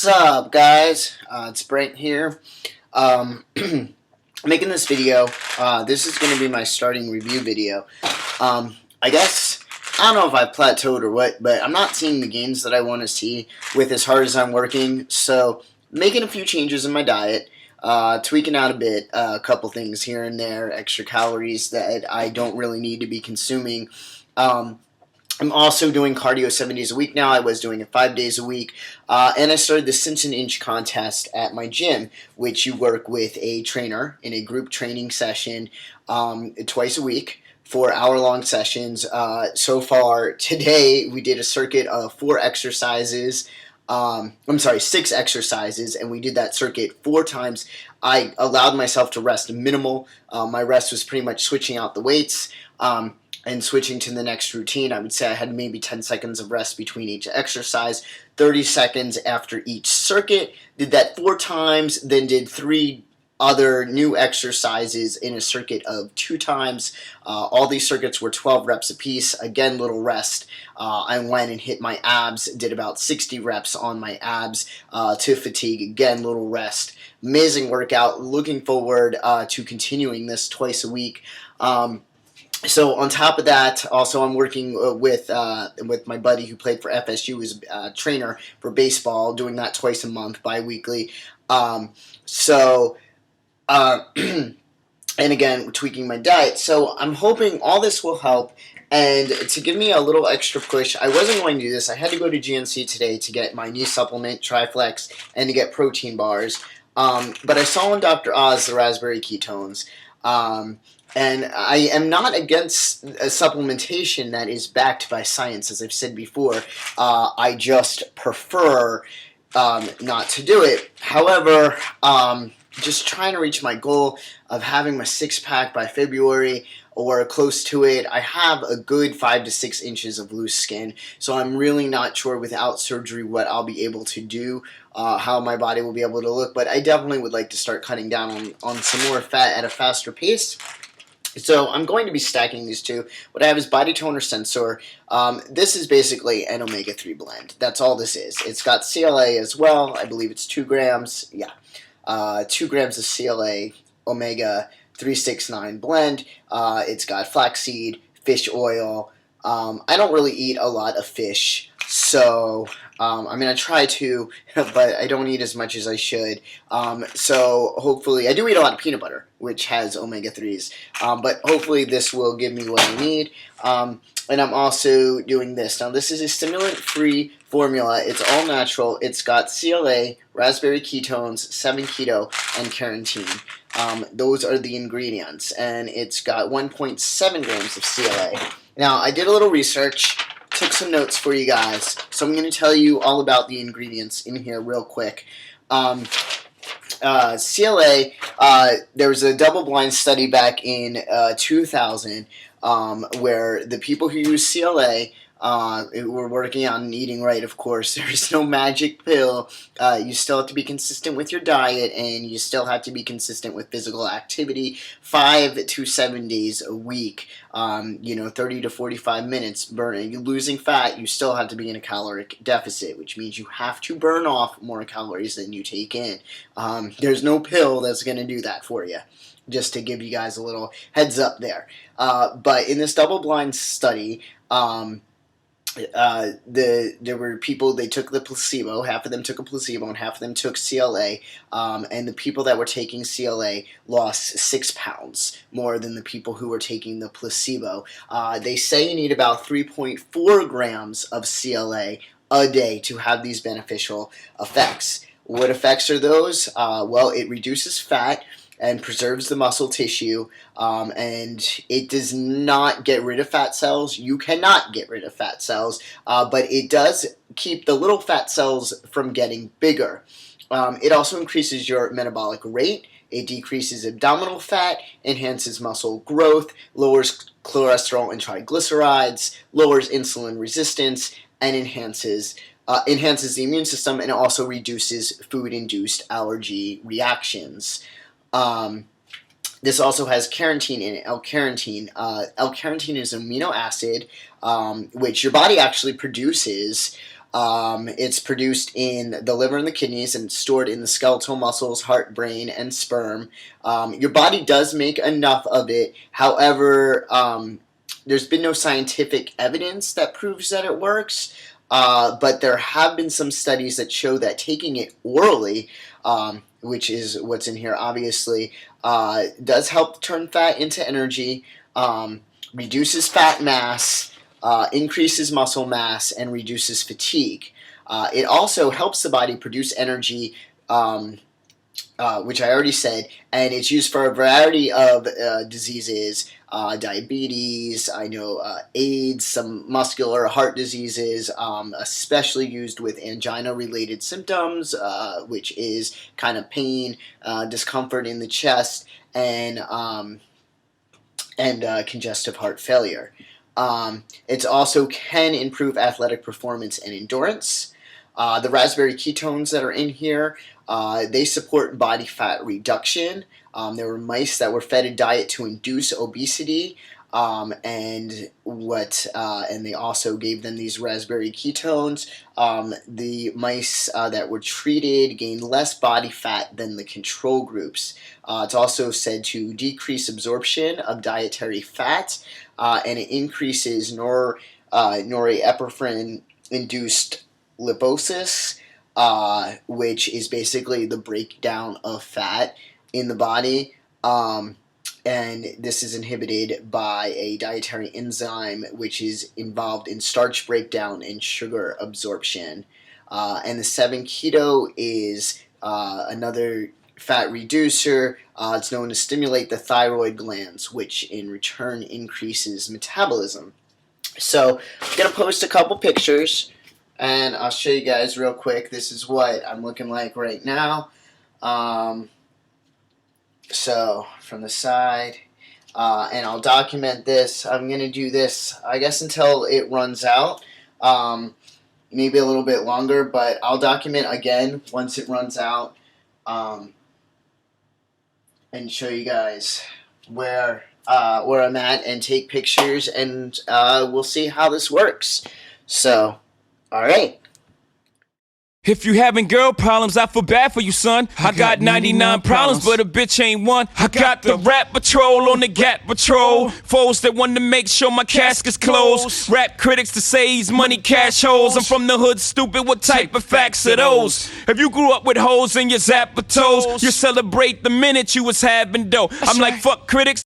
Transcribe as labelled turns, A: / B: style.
A: What's up, guys? It's Brent here. Making this video. This is going to be my starting review video. I guess, I don't know if I've plateaued or what, but I'm not seeing the gains that I want to see with as hard as I'm working. So, making a few changes in my diet. Tweaking out a bit, a couple things here and there, extra calories that I don't really need to be consuming. I'm also doing cardio 7 days a week now. I was doing it 5 days a week. And I started the Cinch an Inch contest at my gym, which you work with a trainer in a group training session twice a week. 4-hour-long sessions. So far today, we did a circuit of 6 exercises, and we did that circuit 4 times. I allowed myself to rest minimal. My rest was pretty much switching out the weights and switching to the next routine. I would say I had maybe 10 seconds of rest between each exercise, 30 seconds after each circuit. Did that 4 times, then did 3 other new exercises in a circuit of 2 times. All these circuits were 12 reps apiece. Again, little rest. I went and hit my abs, did about 60 reps on my abs to fatigue. Again, little rest. Amazing workout. Looking forward to continuing this twice a week. So on top of that, also I'm working with my buddy who played for FSU as a trainer for baseball, doing that twice a month, bi-weekly. And again, tweaking my diet. So I'm hoping all this will help. And to give me a little extra push, I wasn't going to do this. I had to go to GNC today to get my new supplement, Triflex, and to get protein bars. But I saw on Dr. Oz the raspberry ketones. And I am not against a supplementation that is backed by science, as I've said before. I just prefer not to do it. However, just trying to reach my goal of having my 6-pack by February or close to it. I have a good 5 to 6 inches of loose skin, so I'm really not sure without surgery what I'll be able to do, how my body will be able to look, but I definitely would like to start cutting down on some more fat at a faster pace. So I'm going to be stacking these two. What I have is Body Toner Censor. This is basically an omega-3 blend. That's all this is. It's got CLA as well. I believe it's 2 grams. Yeah. 2 grams of CLA Omega 369 blend. It's got flaxseed, fish oil. I don't really eat a lot of fish, so I'm going to try to, but I don't eat as much as I should. So hopefully, I do eat a lot of peanut butter, which has omega-3s, but hopefully this will give me what I need. And I'm also doing this. Now, this is a stimulant-free formula. It's all natural. It's got CLA, raspberry ketones, 7-keto, and carotene. Those are the ingredients. And it's got 1.7 grams of CLA. Now, I did a little research, took some notes for you guys, so I'm going to tell you all about the ingredients in here real quick. CLA, there was a double-blind study back in 2000 where the people who use CLA were working on eating right, of course. There's no magic pill. You still have to be consistent with your diet, and you still have to be consistent with physical activity 5 to 7 days a week. 30 to 45 minutes burning. You're losing fat, you still have to be in a caloric deficit, which means you have to burn off more calories than you take in. There's no pill that's going to do that for you. Just to give you guys a little heads up there. But in this double-blind study, there were people, they took the placebo, half of them took a placebo and half of them took CLA, and the people that were taking CLA lost 6 pounds more than the people who were taking the placebo. They say you need about 3.4 grams of CLA a day to have these beneficial effects. What effects are those? Well, it reduces fat and preserves the muscle tissue, and it does not get rid of fat cells. You cannot get rid of fat cells, but it does keep the little fat cells from getting bigger. It also increases your metabolic rate. It decreases abdominal fat, enhances muscle growth, lowers cholesterol and triglycerides, lowers insulin resistance, and enhances the immune system, and also reduces food-induced allergy reactions. This also has carotene in it, L-carotene. L-carotene is an amino acid which your body actually produces It's produced in the liver and the kidneys and stored in the skeletal muscles, heart, brain, and sperm. Your body does make enough of it. However, there's been no scientific evidence that proves that it works. But there have been some studies that show that taking it orally, which is what's in here obviously, does help turn fat into energy, reduces fat mass, increases muscle mass, and reduces fatigue. It also helps the body produce energy, which I already said, and it's used for a variety of diseases, diabetes, I know AIDS, some muscular heart diseases, especially used with angina-related symptoms, which is kind of pain, discomfort in the chest, and congestive heart failure. It also can improve athletic performance and endurance. The raspberry ketones that are in here, they support body fat reduction. There were mice that were fed a diet to induce obesity, and they also gave them these raspberry ketones. The mice that were treated gained less body fat than the control groups. It's also said to decrease absorption of dietary fat, and it increases norepinephrine-induced lipolysis, which is basically the breakdown of fat in the body, and this is inhibited by a dietary enzyme which is involved in starch breakdown and sugar absorption. And the 7-keto is another fat reducer. It's known to stimulate the thyroid glands, which in return increases metabolism. So I'm going to post a couple pictures, and I'll show you guys real quick. This is what I'm looking like right now. So from the side, and I'll document this. I'm going to do this, I guess, until it runs out. Maybe a little bit longer, but I'll document again once it runs out, and show you guys where I'm at and take pictures, and we'll see how this works. So, all right.
B: If you having girl problems, I feel bad for you, son. I got 99 problems, but a bitch ain't one. I got the rap patrol on the Gap patrol. Foes that want to make sure my casket's closed. Rap critics to say he's money cash holes. I'm from the hood, stupid, what type of facts are those? If you grew up with hoes in your zapper toes, you celebrate the minute you was having dough. I'm like, fuck critics.